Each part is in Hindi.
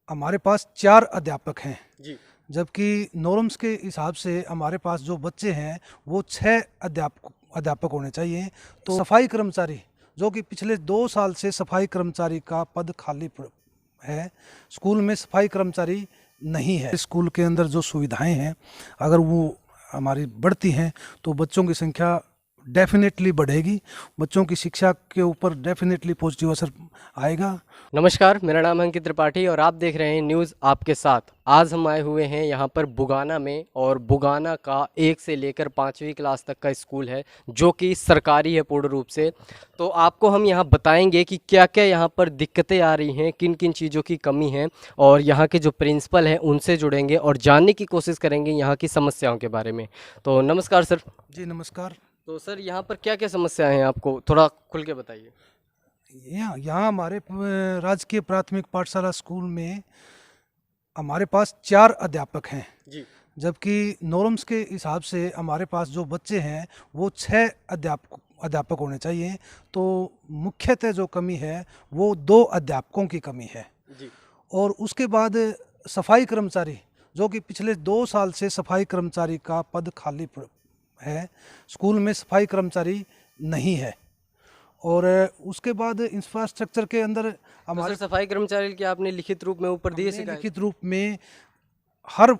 हमारे पास 4 अध्यापक हैं, जी। जबकि नॉर्म्स के हिसाब से हमारे पास जो बच्चे हैं वो 6 अध्यापक होने चाहिए। तो सफाई कर्मचारी जो कि पिछले 2 साल से सफाई कर्मचारी का पद खाली है, स्कूल में सफाई कर्मचारी नहीं है। स्कूल के अंदर जो सुविधाएं हैं अगर वो हमारी बढ़ती हैं तो बच्चों की संख्या डेफिनेटली बढ़ेगी, बच्चों की शिक्षा के ऊपर डेफिनेटली पॉजिटिव असर आएगा। नमस्कार, मेरा नाम है अंकित त्रिपाठी और आप देख रहे हैं न्यूज़ आपके साथ। आज हम आए हुए हैं यहाँ पर बुगाना में, और बुगाना का 1 से लेकर 5वीं क्लास तक का स्कूल है जो कि सरकारी है पूर्ण रूप से। तो आपको हम यहाँ बताएंगे कि क्या क्या यहाँ पर दिक्कतें आ रही हैं, किन किन चीज़ों की कमी है, और यहाँ के जो प्रिंसिपल हैं उनसे जुड़ेंगे और जानने की कोशिश करेंगे यहाँ की समस्याओं के बारे में। तो नमस्कार सर। जी नमस्कार। तो सर यहाँ पर क्या क्या समस्याएं हैं, आपको थोड़ा खुल के बताइए। यहाँ हमारे राजकीय प्राथमिक पाठशाला स्कूल में हमारे पास 4 अध्यापक हैं जी। जबकि नॉर्म्स के हिसाब से हमारे पास जो बच्चे हैं वो 6 अध्यापक होने चाहिए। तो मुख्यतः जो कमी है वो 2 अध्यापकों की कमी है। जी। और उसके बाद सफाई कर्मचारी जो कि पिछले 2 साल से सफाई कर्मचारी का पद खाली है, स्कूल में सफाई कर्मचारी नहीं है। और उसके बाद इंफ्रास्ट्रक्चर के अंदर हमारे सफाई कर्मचारी की आपने लिखित रूप में ऊपर दिए शिकायत? लिखित रूप में हर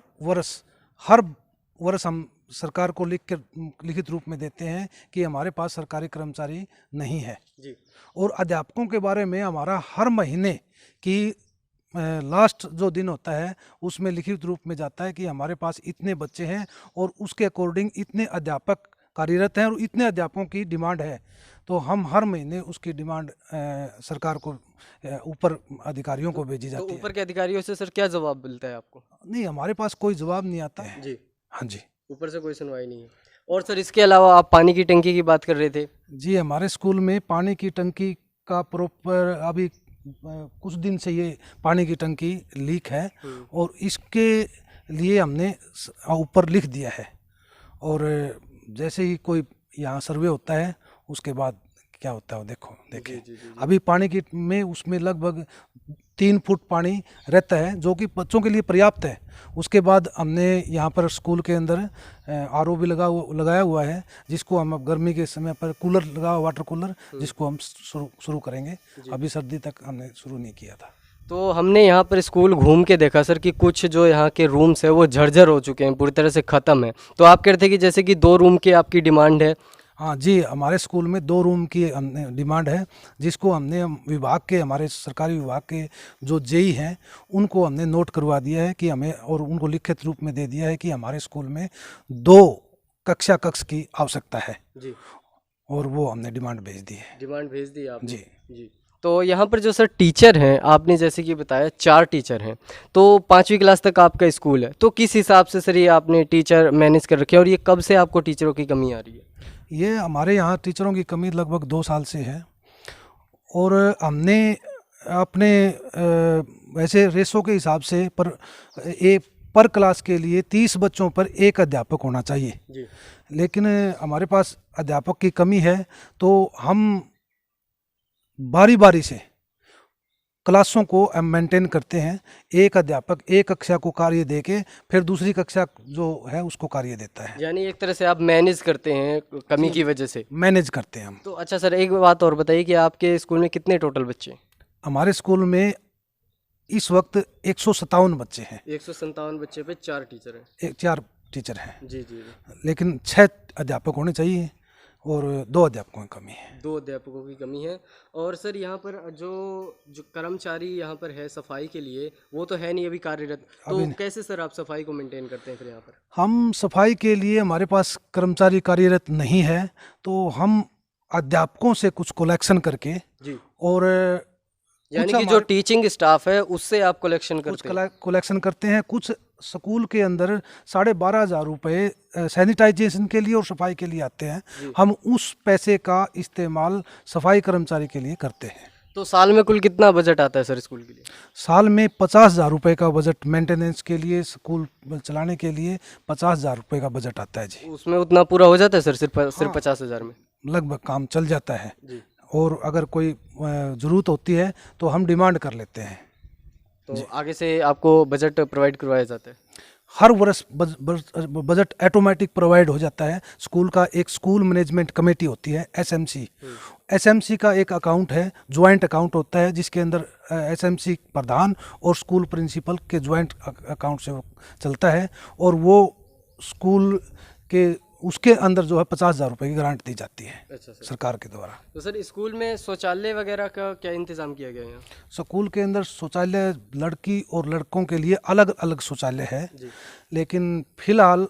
वर्ष हम सरकार को लिखित रूप में देते हैं कि हमारे पास सरकारी कर्मचारी नहीं है जी। और अध्यापकों के बारे में हमारा हर महीने की लास्ट जो दिन होता है उसमें लिखित रूप में जाता है कि हमारे पास इतने बच्चे हैं और उसके अकॉर्डिंग इतने अध्यापक कार्यरत हैं और इतने अध्यापकों की डिमांड है। तो हम हर महीने उसकी डिमांड सरकार को ऊपर अधिकारियों को भेजी जाती है। तो ऊपर के अधिकारियों से सर क्या जवाब मिलता है आपको? नहीं, हमारे पास कोई जवाब नहीं आता है जी। हाँ जी, ऊपर से कोई सुनवाई नहीं है। और सर इसके अलावा आप पानी की टंकी की बात कर रहे थे। जी हमारे स्कूल में पानी की टंकी का प्रॉपर अभी कुछ दिन से ये पानी की टंकी लीक है और इसके लिए हमने ऊपर लिख दिया है। और जैसे ही कोई यहाँ सर्वे होता है उसके बाद क्या होता है वो देखिए। अभी पानी की में उसमें लगभग 3 फुट पानी रहता है जो कि बच्चों के लिए पर्याप्त है। उसके बाद हमने यहाँ पर स्कूल के अंदर आरओ भी लगाया हुआ है, जिसको हम अब गर्मी के समय पर कूलर लगा वाटर कूलर, जिसको हम शुरू करेंगे। अभी सर्दी तक हमने शुरू नहीं किया था। तो हमने यहाँ पर स्कूल घूम के देखा सर कि कुछ जो यहाँ के रूम्स है वो झरझर हो चुके हैं, पूरी तरह से ख़त्म है। तो आप कह रहे थे कि जैसे कि 2 रूम की आपकी डिमांड है। हाँ जी, हमारे स्कूल में 2 रूम की हमने डिमांड है, जिसको हमने विभाग के हमारे सरकारी विभाग के जो जेई हैं उनको हमने नोट करवा दिया है कि हमें, और उनको लिखित रूप में दे दिया है कि हमारे स्कूल में 2 कक्ष की आवश्यकता है जी। और वो हमने डिमांड भेज दी है। डिमांड भेज दी आपने? जी जी। तो यहाँ पर जो सर टीचर हैं, आपने जैसे कि बताया 4 टीचर हैं, तो 5वीं क्लास तक आपका स्कूल है, तो किस हिसाब से सर ये आपने टीचर मैनेज कर रखे हैं, और ये कब से आपको टीचरों की कमी आ रही है? ये हमारे यहाँ टीचरों की कमी लगभग 2 साल से है। और हमने अपने वैसे रेशो के हिसाब से पर क्लास के लिए 30 बच्चों पर 1 अध्यापक होना चाहिए जी। लेकिन हमारे पास अध्यापक की कमी है, तो हम बारी से क्लासों को मेंटेन करते हैं। 1 अध्यापक 1 कक्षा को कार्य देके फिर दूसरी कक्षा जो है उसको कार्य देता है। यानी एक तरह से आप मैनेज करते हैं कमी की वजह से? मैनेज करते हैं हम। तो अच्छा सर, एक बात और बताइए कि आपके स्कूल में कितने टोटल बच्चे? हमारे स्कूल में इस वक्त 157 बच्चे हैं। 157 बच्चे पे 4 टीचर हैं? 4 टीचर हैं जी जी। लेकिन 6 अध्यापक होने चाहिए और 2 अध्यापकों की कमी है। 2 अध्यापकों की कमी है। और सर यहाँ पर जो कर्मचारी यहाँ पर है सफाई के लिए, वो तो है नहीं अभी कार्यरत, तो कैसे सर आप सफाई को मेंटेन करते हैं फिर यहाँ पर? हम सफाई के लिए हमारे पास कर्मचारी कार्यरत नहीं है, तो हम अध्यापकों से कुछ कलेक्शन करके जी, और यानी कि जो टीचिंग स्टाफ है उससे आप कलेक्शन करते हैं। कुछ स्कूल के अंदर 12,500 रुपये सैनिटाइजेशन के लिए और सफाई के लिए आते हैं। हम उस पैसे का इस्तेमाल सफाई कर्मचारी के लिए करते हैं। तो साल में कुल कितना बजट आता है सर स्कूल के लिए? साल में 50,000 रुपये का बजट मेंटेनेंस के लिए, स्कूल चलाने के लिए 50,000 रुपये का बजट आता है जी। उसमें उतना पूरा हो जाता है सर? सिर्फ 50,000 में लगभग काम चल जाता है जी। और अगर कोई ज़रूरत होती है तो हम डिमांड कर लेते हैं। तो आगे से आपको बजट प्रोवाइड करवाया जाता है? हर वर्ष बजट ऑटोमेटिक प्रोवाइड हो जाता है। स्कूल का एक स्कूल मैनेजमेंट कमेटी होती है, एसएमसी। एसएमसी का एक अकाउंट है, ज्वाइंट अकाउंट होता है, जिसके अंदर एसएमसी प्रधान और स्कूल प्रिंसिपल के ज्वाइंट अकाउंट से वो चलता है। और वो स्कूल के उसके अंदर जो है 50,000 रुपये की ग्रांट दी जाती है। अच्छा सर। सरकार के द्वारा। तो सर स्कूल में शौचालय वगैरह का क्या इंतजाम किया गया है यहाँ? स्कूल के अंदर शौचालय लड़की और लड़कों के लिए अलग अलग शौचालय है, लेकिन फिलहाल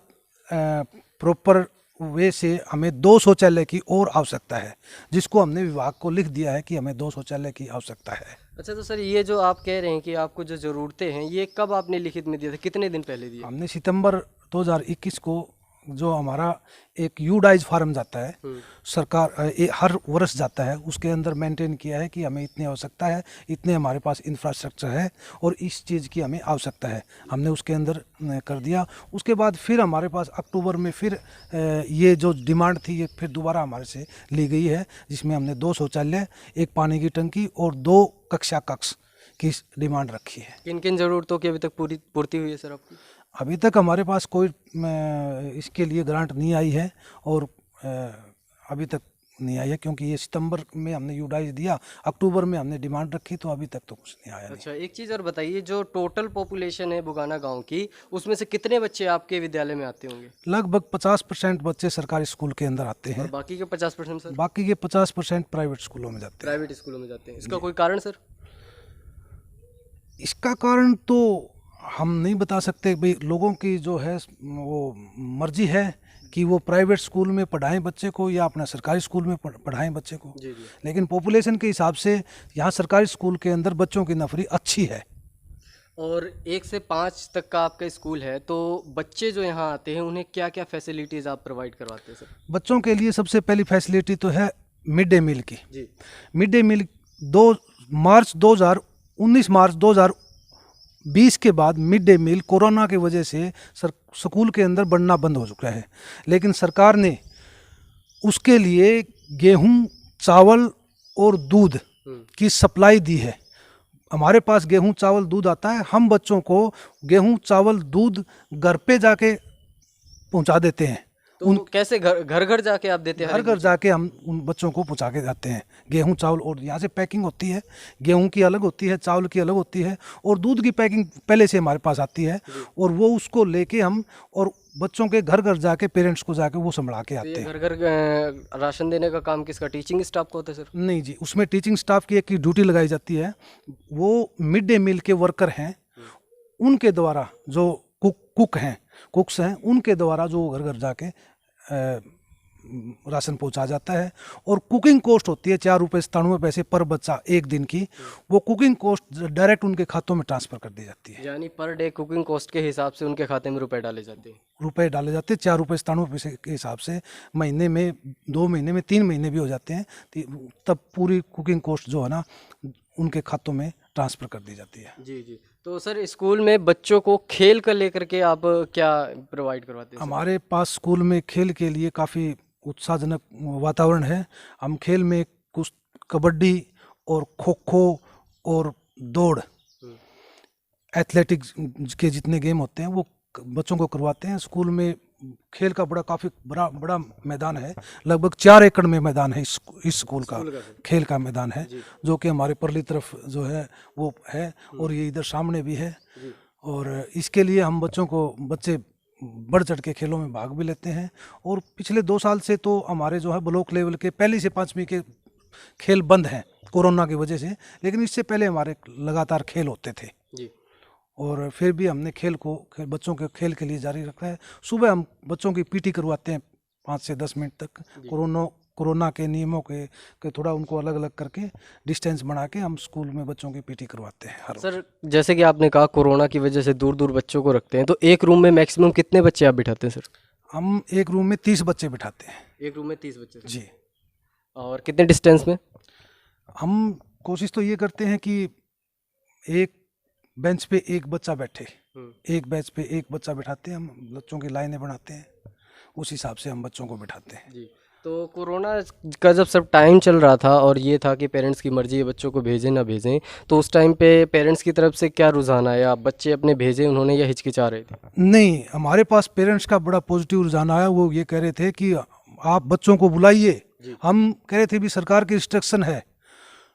प्रॉपर वे से हमें 2 शौचालय की और आवश्यकता है, जिसको हमने विभाग को लिख दिया है कि हमें 2 शौचालय की आवश्यकता है। अच्छा, तो सर ये जो आप कह रहे हैं कि आपको जो ज़रूरतें हैं, ये कब आपने लिखित में दिया था, कितने दिन पहले दिया? हमने सितंबर 2021 को, जो हमारा एक यूडाइज फार्म जाता है सरकार हर वर्ष जाता है, उसके अंदर मेंटेन किया है कि हमें इतनी आवश्यकता है, इतने हमारे पास इंफ्रास्ट्रक्चर है और इस चीज़ की हमें आवश्यकता है, हमने उसके अंदर कर दिया। उसके बाद फिर हमारे पास अक्टूबर में फिर ये जो डिमांड थी, ये फिर दोबारा हमारे से ली गई है, जिसमें हमने 2 शौचालय, 1 पानी की टंकी और 2 कक्षा कक्ष की डिमांड रखी है। किन किन ज़रूरतों की अभी तक पूर्ति हुई है सर आपकी? अभी तक हमारे पास कोई इसके लिए ग्रांट नहीं आई है और अभी तक नहीं आई है, क्योंकि ये सितंबर में हमने यूडाइज दिया, अक्टूबर में हमने डिमांड रखी, तो अभी तक तो कुछ नहीं आया। अच्छा, एक चीज़ और बताइए, जो टोटल पॉपुलेशन है बुगाना गांव की, उसमें से कितने बच्चे आपके विद्यालय में आते होंगे? लगभग 50% बच्चे सरकारी स्कूल के अंदर आते हैं। और बाकी के 50% सर? बाकी के 50% प्राइवेट स्कूलों में जाते हैं। प्राइवेट स्कूलों में जाते हैं। इसका कोई कारण सर? इसका कारण तो हम नहीं बता सकते भाई, लोगों की जो है वो मर्जी है कि वो प्राइवेट स्कूल में पढ़ाएं बच्चे को या अपना सरकारी स्कूल में पढ़ाएं बच्चे को। जी जी। लेकिन पॉपुलेशन के हिसाब से यहाँ सरकारी स्कूल के अंदर बच्चों की नफरी अच्छी है। और 1 से 5 तक का आपका स्कूल है, तो बच्चे जो यहाँ आते हैं उन्हें क्या क्या फैसिलिटीज़ आप प्रोवाइड करवाते हैं सर? बच्चों के लिए सबसे पहली फैसिलिटी तो है मिड डे मील की। जी। मिड डे मील 19 मार्च 2020 के बाद मिड डे मील कोरोना की वजह से स्कूल के अंदर बनना बंद हो चुका है, लेकिन सरकार ने उसके लिए गेहूं, चावल और दूध की सप्लाई दी है। हमारे पास गेहूं, चावल, दूध आता है, हम बच्चों को गेहूं, चावल, दूध घर पे जाके पहुंचा देते हैं। तो कैसे घर घर जाके आप देते हैं? घर घर जाके हम उन बच्चों को पहुंचा के जाते हैं गेहूं, चावल, और यहाँ से पैकिंग होती है, गेहूं की अलग होती है, चावल की अलग होती है, और दूध की पैकिंग पहले से हमारे पास आती है, और वो उसको लेके हम और बच्चों के घर घर जाके, पेरेंट्स को जाके वो संभला के आते हैं। घर घर राशन देने का काम किसका, टीचिंग स्टाफ को होता है सर? नहीं जी, उसमें टीचिंग स्टाफ की एक ड्यूटी लगाई जाती है, वो मिड डे मील के वर्कर हैं, उनके द्वारा जो कुक्स हैं, उनके द्वारा जो घर घर जाके राशन पहुंचा जाता है। और कुकिंग कॉस्ट होती है 4 रुपये 97 पैसे पर बच्चा एक दिन की, वो कुकिंग कॉस्ट डायरेक्ट उनके खातों में ट्रांसफ़र कर दी जाती है। यानी पर डे कुकिंग कॉस्ट के हिसाब से उनके खाते में रुपए डाले जाते हैं? रुपए डाले जाते हैं 4 रुपये 97 पैसे के हिसाब से, महीने में, 2 महीने में, 3 महीने भी हो जाते हैं, तब पूरी कुकिंग कॉस्ट जो है ना उनके खातों में ट्रांसफ़र कर दी जाती है। जी जी। तो सर स्कूल में बच्चों को खेल कर लेकर के आप क्या प्रोवाइड करवाते हैं? हमारे पास स्कूल में खेल के लिए काफ़ी उत्साहजनक वातावरण है। हम खेल में कुछ कबड्डी और खो खो और दौड़, एथलेटिक्स के जितने गेम होते हैं वो बच्चों को करवाते हैं। स्कूल में खेल का काफ़ी बड़ा मैदान है, लगभग 4 एकड़ में मैदान है इस स्कूल का खेल का मैदान है, जो कि हमारे परली तरफ जो है वो है, और ये इधर सामने भी है। और इसके लिए हम बच्चे बढ़ चढ़ के खेलों में भाग भी लेते हैं। और पिछले 2 साल से तो हमारे जो है ब्लॉक लेवल के 1 से 5वीं के खेल बंद हैं कोरोना की वजह से, लेकिन इससे पहले हमारे लगातार खेल होते थे जी। और फिर भी हमने बच्चों के खेल के लिए जारी रखा है। सुबह हम बच्चों की पीटी करवाते हैं 5 से 10 मिनट तक, कोरोना के नियमों के थोड़ा उनको अलग अलग करके डिस्टेंस बना के हम स्कूल में बच्चों की पीटी करवाते हैं हर सर। जैसे कि आपने कहा कोरोना की वजह से दूर दूर बच्चों को रखते हैं, तो एक रूम में मैक्सिमम कितने बच्चे आप बिठाते हैं सर? हम एक रूम में 30 बच्चे बिठाते हैं। एक रूम में 30 बच्चे जी। और कितने डिस्टेंस में? हम कोशिश तो ये करते हैं कि एक बेंच पे एक बच्चा बैठे, एक बेंच पे एक बच्चा बिठाते हैं हम, बच्चों की लाइनें बनाते हैं, उस हिसाब से हम बच्चों को बिठाते हैं जी। तो कोरोना का जब सब टाइम चल रहा था और ये था कि पेरेंट्स की मर्ज़ी है बच्चों को भेजें ना भेजें, तो उस टाइम पे पेरेंट्स की तरफ से क्या रुझान आया? बच्चे अपने भेजे उन्होंने या हिचकिचा रहे थे? नहीं, हमारे पास पेरेंट्स का बड़ा पॉजिटिव रुझान आया। वो ये कह रहे थे कि आप बच्चों को बुलाइए। हम कह रहे थे भी सरकार की रिस्ट्रिक्शन है,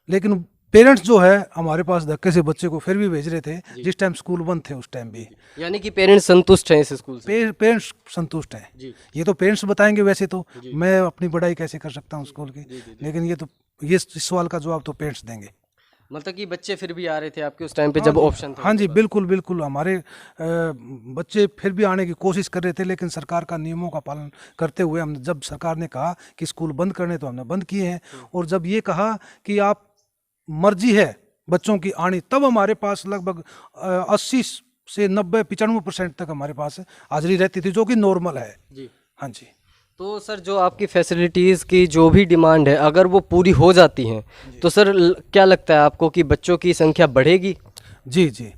लेकिन पेरेंट्स जो है हमारे पास धक्के से बच्चे को फिर भी भेज रहे थे जिस टाइम स्कूल बंद थे उस टाइम भी। यानी कि पेरेंट्स संतुष्ट हैं इस स्कूल से? पेरेंट्स संतुष्ट हैं। ये तो पेरेंट्स बताएंगे, वैसे तो मैं अपनी बड़ाई कैसे कर सकता हूँ स्कूल की, लेकिन ये इस सवाल का जवाब तो पेरेंट्स देंगे। मतलब कि बच्चे फिर भी आ रहे थे आपके उस टाइम पे जब ऑप्शन था? हाँ जी, बिल्कुल बिल्कुल। हमारे बच्चे फिर भी आने की कोशिश कर रहे थे, लेकिन सरकार का नियमों का पालन करते हुए हमने, जब सरकार ने कहा कि स्कूल बंद करने, तो हमने बंद किए हैं। और जब ये कहा कि आप मर्जी है बच्चों की आनी, तब हमारे पास लगभग 80 से 90-95% तक हमारे पास हाजिरी रहती थी, जो कि नॉर्मल है जी। हाँ जी। तो सर जो आपकी फैसिलिटीज़ की जो भी डिमांड है अगर वो पूरी हो जाती हैं तो सर क्या लगता है आपको कि बच्चों की संख्या बढ़ेगी? जी जी,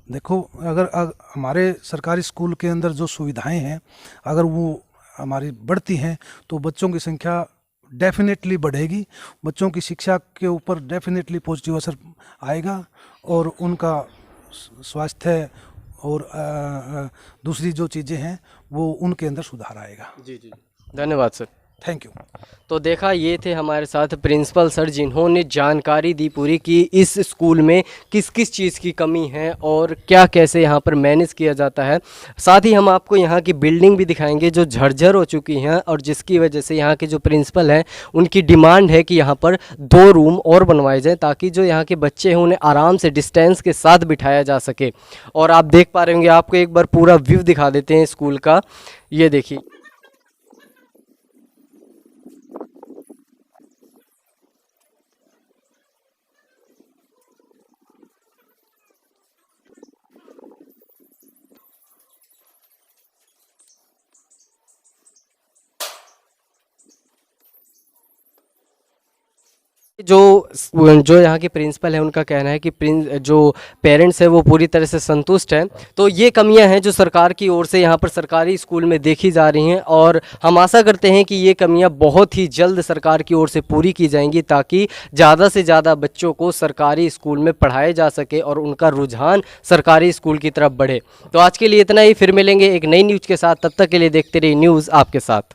देखो, अगर हमारे सरकारी स्कूल के अंदर जो सुविधाएं हैं अगर वो हमारी बढ़ती हैं तो बच्चों की संख्या डेफिनेटली बढ़ेगी। बच्चों की शिक्षा के ऊपर डेफिनेटली पॉजिटिव असर आएगा और उनका स्वास्थ्य और दूसरी जो चीज़ें हैं वो उनके अंदर सुधार आएगा। जी जी, धन्यवाद सर। Thank you. तो देखा, ये थे हमारे साथ प्रिंसिपल सर जिन्होंने जानकारी दी पूरी कि इस स्कूल में किस किस चीज़ की कमी है और क्या कैसे यहाँ पर मैनेज किया जाता है। साथ ही हम आपको यहाँ की बिल्डिंग भी दिखाएंगे जो झरझर हो चुकी हैं और जिसकी वजह से यहाँ के जो प्रिंसिपल हैं उनकी डिमांड है कि यहाँ पर 2 रूम और बनवाए जाएँ ताकि जो यहाँ के बच्चे हैं उन्हें आराम से डिस्टेंस के साथ बिठाया जा सके। और आप देख पा रहे होंगे, आपको एक बार पूरा व्यू दिखा देते हैं स्कूल का। ये देखिए, जो यहाँ के प्रिंसिपल है उनका कहना है कि जो पेरेंट्स है वो पूरी तरह से संतुष्ट हैं। तो ये कमियां हैं जो सरकार की ओर से यहाँ पर सरकारी स्कूल में देखी जा रही हैं और हम आशा करते हैं कि ये कमियां बहुत ही जल्द सरकार की ओर से पूरी की जाएंगी ताकि ज़्यादा से ज़्यादा बच्चों को सरकारी स्कूल में पढ़ाया जा सके और उनका रुझान सरकारी स्कूल की तरफ बढ़े। तो आज के लिए इतना ही, फिर मिलेंगे एक नई न्यूज़ के साथ। तब तक के लिए देखते रहिए न्यूज़ आपके साथ।